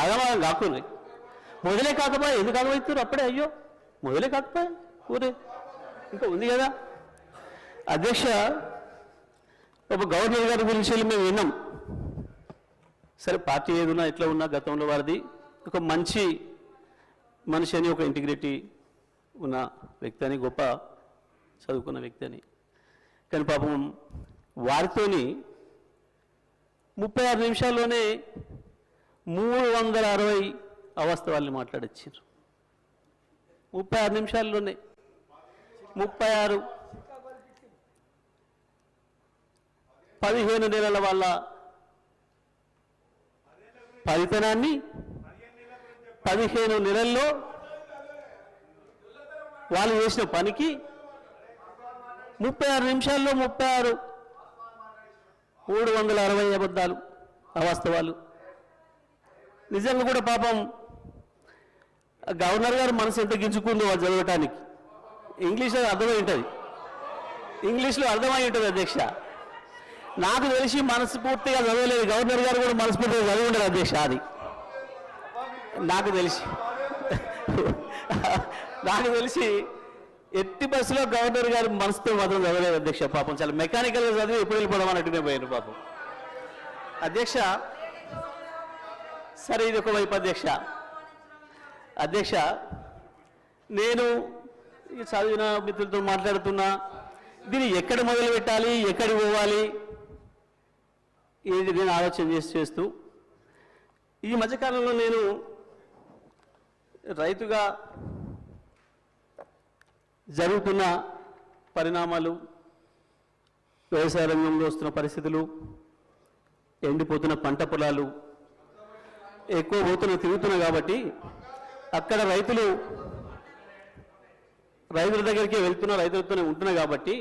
ఆగమాగం కాకుండా మొదలే కాకపోయా ఎందుకు ఆగమవుతారు అప్పుడే అయ్యో మొదలే కాకపోయా ఊరే ఇంకా ఉంది కదా అధ్యక్ష ఒక గవర్నర్ గారి గురించి మేము విన్నాం సరే పార్టీ ఏదున్నా ఎట్లా ఉన్నా గతంలో వారిది ఒక మంచి మనిషి అని ఒక ఇంటిగ్రిటీ ఉన్న వ్యక్తి అని గొప్ప చదువుకున్న వ్యక్తి అని కానీ పాపం వారితోని 36 నిమిషాల్లోనే 360 అవాస్తవాల్ని మాట్లాడొచ్చారు 36 నిమిషాల్లోనే 36 15 నెలల వాళ్ళ ఫలితనాన్ని 15 నెలల్లో వాళ్ళు చేసిన పనికి 36 నిమిషాల్లో 360 అబద్ధాలు అవాస్తవాలు నిజంగా కూడా పాపం గవర్నర్ గారు మనసు ఎంత గింజుకుందో వాళ్ళు చదవటానికి ఇంగ్లీష్లో అర్థమై ఉంటుంది అధ్యక్ష నాకు తెలిసి మనస్ఫూర్తిగా చదవలేదు గవర్నర్ గారు కూడా మనస్ఫూర్తిగా చదివి ఉండదు అధ్యక్ష అది నాకు తెలిసి ఎట్టి బస్సులో గవర్నర్ గారు మనసుతో మాత్రం చదవలేదు అధ్యక్ష పాపం చాలా మెకానికల్గా చదివి ఎప్పుడు వెళ్ళిపోవడం అన్నట్టునే పోయారు పాపం అధ్యక్ష సరే ఇది ఒకవైపు అధ్యక్ష నేను చదివిన మిత్రులతో మాట్లాడుతున్నా దీన్ని ఎక్కడ మొదలు పెట్టాలి ఎక్కడికి పోవాలి ఏంటి నేను ఆలోచన చేస్తూ ఈ మధ్యకాలంలో నేను రైతుగా జరుగుతున్న పరిణామాలు వ్యవసాయ రంగంలో వస్తున్న పరిస్థితులు ఎండిపోతున్న పంట పొలాలు ఎక్కువ తిరుగుతున్నా కాబట్టి అక్కడ రైతుల దగ్గరికి వెళ్తున్నా రైతులతోనే ఉంటున్నా కాబట్టి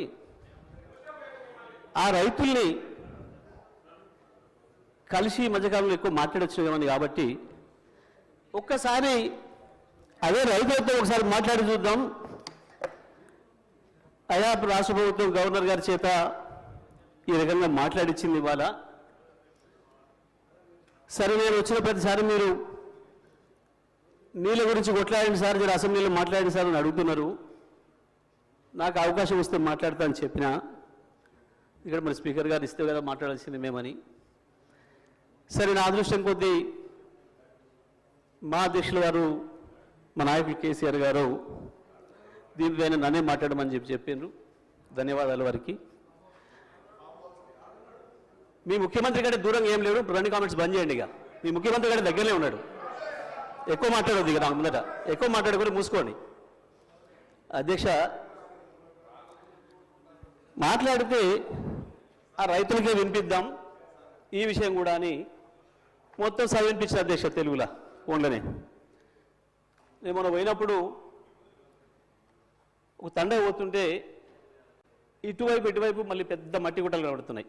ఆ రైతుల్ని కలిసి మధ్యకాలంలో ఎక్కువ మాట్లాడొచ్చు కాబట్టి ఒక్కసారి అదే రైతులతో ఒకసారి మాట్లాడి చూద్దాం అయా రాష్ట్ర ప్రభుత్వం గవర్నర్ గారి చేత ఈ రకంగా మాట్లాడించింది ఇవాళ సరే నేను వచ్చిన ప్రతిసారి మీరు నీళ్ళ గురించి కొట్లాడిన సార్ మీరు అసెంబ్లీలో మాట్లాడిన సార్ అని అడుగుతున్నారు నాకు అవకాశం వస్తే మాట్లాడతా అని చెప్పిన ఇక్కడ మరి స్పీకర్ గారు ఇస్తే కదా మాట్లాడాల్సింది మేమని సరే నా అదృష్టం కొద్దీ మా అధ్యక్షులు గారు మా నాయకులు కేసీఆర్ గారు దీనిపైన నన్నే మాట్లాడమని చెప్పారు ధన్యవాదాలు వారికి మీ ముఖ్యమంత్రి కంటే దూరంగా ఏం లేడు రెండు కామెంట్స్ బంద్ చేయండి ఇక మీ ముఖ్యమంత్రి కంటే దగ్గరనే ఉన్నాడు ఎక్కువ మాట్లాడొద్దు ఇక నాకు ముందట ఎక్కువ మాట్లాడుకొని మూసుకోండి అధ్యక్ష మాట్లాడితే ఆ రైతులకే వినిపిద్దాం ఈ విషయం కూడా అని మొత్తం వినిపించిన అధ్యక్ష తెలుగులా ఫోన్లోనే నేను మొన్న పోయినప్పుడు ఒక తండ పోతుంటే ఇటువైపు మళ్ళీ పెద్ద మట్టి గుట్టలు కనబడుతున్నాయి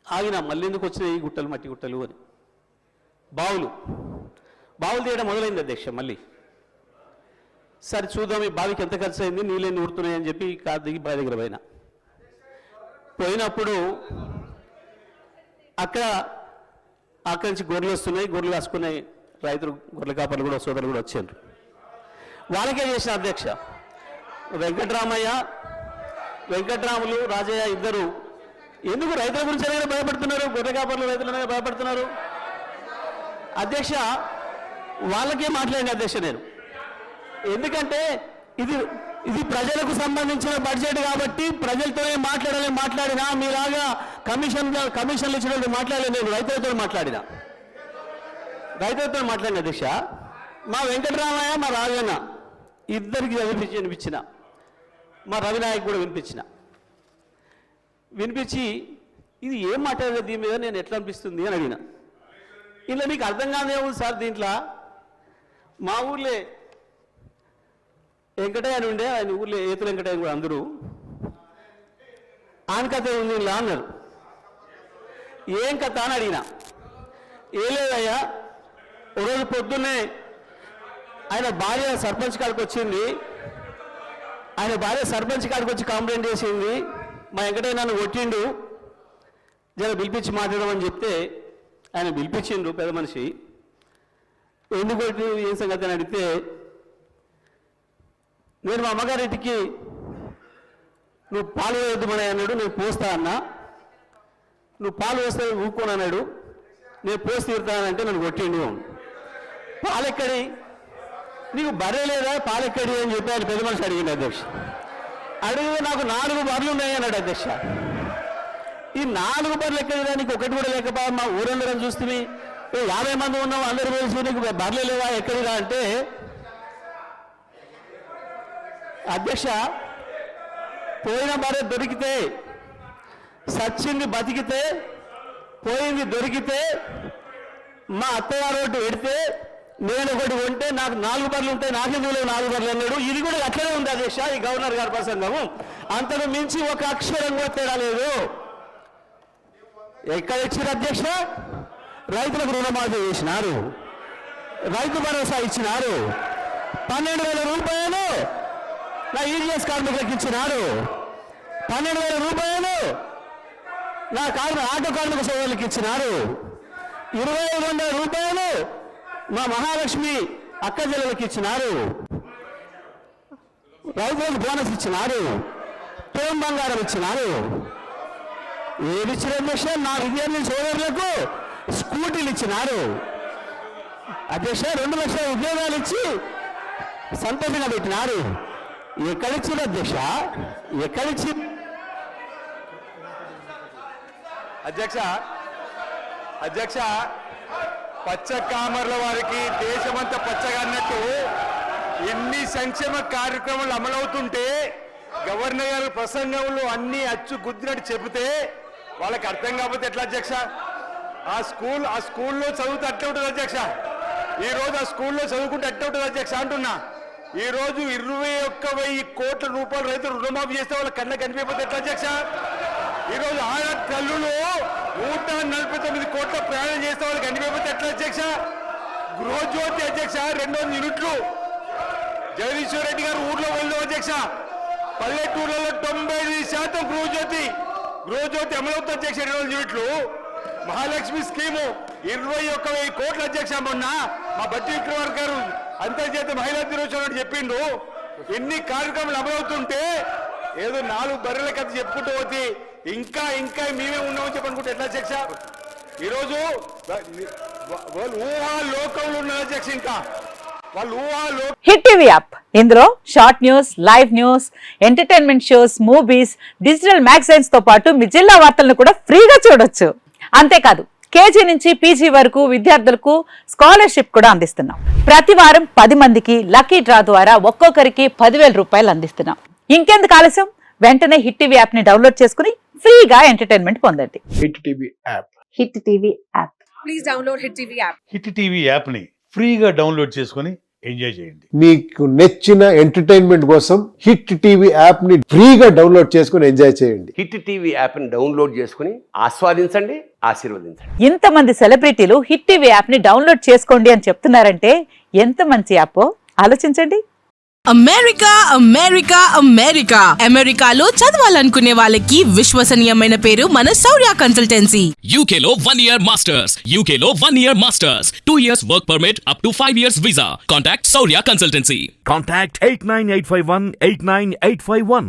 ఆగిన మళ్ళీ ఎందుకు వచ్చినాయి ఈ గుట్టలు మట్టి గుట్టలు అని బావులు తీయడం మొదలైంది అధ్యక్ష మళ్ళీ సరే చూద్దాం ఈ బావికి ఎంత ఖర్చు అయింది నీళ్ళని ఊరుతున్నాయని చెప్పి కారు దిగి బావి దగ్గర పోయినప్పుడు అక్కడి నుంచి గొర్రెలు వస్తున్నాయి గొర్రెలు కాసుకునే రైతులు గొర్రెల కాపర్లు కూడా సోదరులు కూడా వచ్చారు వాళ్ళకే చేసిన అధ్యక్ష వెంకట్రాములు రాజయ్య ఇద్దరు ఎందుకు రైతుల గురించి అనేది భయపడుతున్నారు గొర్రె కాపర్లు రైతులనే భయపడుతున్నారు అధ్యక్ష వాళ్ళకే మాట్లాడిన అధ్యక్ష నేను ఎందుకంటే ఇది ప్రజలకు సంబంధించిన బడ్జెట్ కాబట్టి ప్రజలతోనే మాట్లాడినా మీలాగా కమిషన్లు ఇచ్చినట్టు మాట్లాడలేదు నేను రైతులతో మాట్లాడిన అధ్యక్ష మా వెంకటరామయ్య మా రాజన్న ఇద్దరికి వినిపించిన మా రవినాయక్ కూడా వినిపించి ఇది ఏం మాట్లాడలేదు దీని మీద నేను ఎట్లా అనిపిస్తుంది అని అడిగిన ఇలా మీకు అర్థం కాదే ఉంది సార్ దీంట్లో మా ఊర్లే వెంకటయ్య అని ఉండే ఆయన ఊర్లో ఏతుల వెంకటయ్య కూడా అందరూ ఆయన కథ ఉంది ఇలా అన్నారు ఏం కథ అని అడిగిన ఏ లేదయ్యా ఒకరోజు పొద్దున్నే ఆయన భార్య సర్పంచ్ కాడికి వచ్చింది ఆయన భార్య సర్పంచ్ కాడికి వచ్చి కంప్లైంట్ చేసింది మా వెంకటయ్య నన్ను కొట్టిండు జర పిలిపించి మాట్లాడమని చెప్తే ఆయన పిలిపించిండ్రు పెద్ద మనిషి. ఎందుకు ఏం సంగతి అని అడిగితే, నేను మా అమ్మగారింటికి నువ్వు పాలు వేయొద్దుమని అన్నాడు, నేను పోస్తా అన్నా. నువ్వు పాలు వేస్తే ఊరుకోను అన్నాడు, నేను పోసి తీరుతానంటే నన్ను కొట్టిండు. పాలెక్కడి, నీకు బర్రె లేదా పాలెక్కడి అని చెప్పి ఆయన పెద్ద మనిషి అడిగింది అధ్యక్ష. అడిగితే నాకు 4 బర్రెలు ఉన్నాయి అన్నాడు అధ్యక్ష. ఈ 4 బర్రెలు ఎక్కడిదా, నీకు ఒకటి కూడా లేకపోయా, మా ఊరందరం చూస్తే 50 మంది ఉన్నాం, అందరూ కలిసి నీకు బర్రెలు లేవా ఎక్కడిదా అంటే, అధ్యక్ష పోయిన బర్రె దొరికితే, సచ్చింది బతికితే, పోయింది దొరికితే, మా అత్తగారు ఒకటి పెడితే నేను ఒకటి కొంటే నాకు 4 బర్రెలు ఉంటాయి, నాకెందుకు 4 బర్రెలు అన్నాడు. ఇది కూడా అట్లనే ఉంది అధ్యక్ష ఈ గవర్నర్ గారి ప్రసంగము. అంతకు మించి ఒక అక్షరం కూడా తేడా లేదు. ఎక్కడ ఇచ్చారు అధ్యక్ష? రైతులకు రుణమాఫీ చేసినారు, రైతు భరోసా ఇచ్చినారు, 12,000 రూపాయలు నా ఈజీఎస్ కార్మికులకు ఇచ్చినారు, 12,000 రూపాయలు నా ఆటో కార్మిక సోదరులకు ఇచ్చినారు, 2,500 రూపాయలు మా మహాలక్ష్మి అక్క చెల్లెలకు ఇచ్చినారు, రైతులకు బోనస్ ఇచ్చినారు, తోం బంగారం ఇచ్చినారు. ఏది ఇచ్చిన అధ్యక్ష? నా విద్యార్థి సోదరులకు స్కూటీలు ఇచ్చినారు అధ్యక్ష. 2 లక్షల ఉద్యోగాలు ఇచ్చి సంతోషంగా పెట్టినారు. ఎక్కడిచ్చింది అధ్యక్ష? ఎక్కడిచ్చి అధ్యక్ష పచ్చ కామర్ల వారికి దేశమంతా పచ్చగా అన్నట్టు ఎన్ని సంక్షేమ కార్యక్రమాలు అమలవుతుంటే గవర్నర్ గారి ప్రసంగంలో అన్ని అచ్చు గుద్దినట్టు చెబితే వాళ్ళకి అర్థం కాకపోతే ఎట్లా అధ్యక్ష? ఆ స్కూల్లో చదువుతూ అట్టే ఉంటుంది అధ్యక్ష. ఈరోజు ఆ స్కూల్లో చదువుకుంటే అట్టే ఉంటుంది అధ్యక్ష అంటున్నా. ఈరోజు 21,000 కోట్ల రూపాయలు రైతులు రుణమాఫీ చేస్తే వాళ్ళ కళ్ళ కనిపించకపోతే ఎట్లా అధ్యక్ష? ఈరోజు ఆడ తల్లులు 149 కోట్ల ప్రయాణం చేస్తే వాళ్ళకి కనిపించకపోతే ఎట్లా అధ్యక్ష? గృహజ్యోతి అధ్యక్ష 200 యూనిట్లు జగదీశ్వర్ రెడ్డి గారు ఊర్లో వెళ్దాం అధ్యక్ష. పల్లెటూర్లలో 95% గృహజ్యోతి అమలవుతుంది అధ్యక్ష. 200 యూనిట్లు. మహాలక్ష్మి స్కీము 21,000 కోట్ల అధ్యక్ష. మొన్న మా బట్టి విక్రమార్క గారు అంతర్జాతీయ మహిళా దినోత్సవం చెప్పిండు. ఎన్ని కార్యక్రమాలు అమలవుతుంటే ఏదో 4 బర్రెల కథ చెప్పుకుంటూ పోతే ఇంకా మేమే ఉన్నామని చెప్పనుకుంటే ఎట్లా అధ్యక్ష? ఈరోజు వాళ్ళు ఊహాలోకంలో ఉన్నారు అధ్యక్ష. ఇంకా వాళ్ళు హిట్ టీవీ యాప్, ఇందులో short news, live news, entertainment shows, movies, digital magazines తో పాటు మీ జిల్లా వార్తలను కూడా ఫ్రీగా చూడొచ్చు. అంతేకాదు కేజీ నుంచి పీజీ వరకు విద్యార్థులకు స్కాలర్షిప్ కూడా అందిస్తున్నాం. ప్రతి వారం 10 మందికి లక్కీ డ్రా ద్వారా ఒక్కొక్కరికి 10,000 రూపాయలు అందిస్తున్నాం. ఇంకెందుకు ఆలస్యం? వెంటనే హిట్ టీవీ యాప్ ని డౌన్లోడ్ చేసుకుని ఫ్రీగా ఎంటర్టైన్మెంట్ పొందండి. Hit TV app. Hit TV app. Please download hit TV app. Hit TV app ని ఫ్రీగా డౌన్లోడ్ చేసుకుని ఎంజాయ్ చేయండి. మీకు నచ్చిన ఎంటర్టైన్మెంట్ కోసం హిట్ టీవీ యాప్ ని ఫ్రీగా డౌన్లోడ్ చేసుకుని ఎంజాయ్ చేయండి. హిట్ టీవీ యాప్ ని డౌన్లోడ్ చేసుకుని ఆస్వాదించండి, ఆశీర్వదించండి. ఇంతమంది సెలబ్రిటీలు హిట్ టీవీ యాప్ ని డౌన్లోడ్ చేసుకోండి అని చెప్తున్నారంటే ఎంత మంచి యాప్ ఆలోచించండి. అమెరికాలో చదవాలనుకునే వాళ్ళకి విశ్వసనీయమైన పేరు మన శౌర్య కన్సల్టెన్సీ. UK లో 1 year masters, UK లో 1 year masters, 2 years work permit up to 5 years visa. Contact Saurya Consultancy. Contact 89851 89851.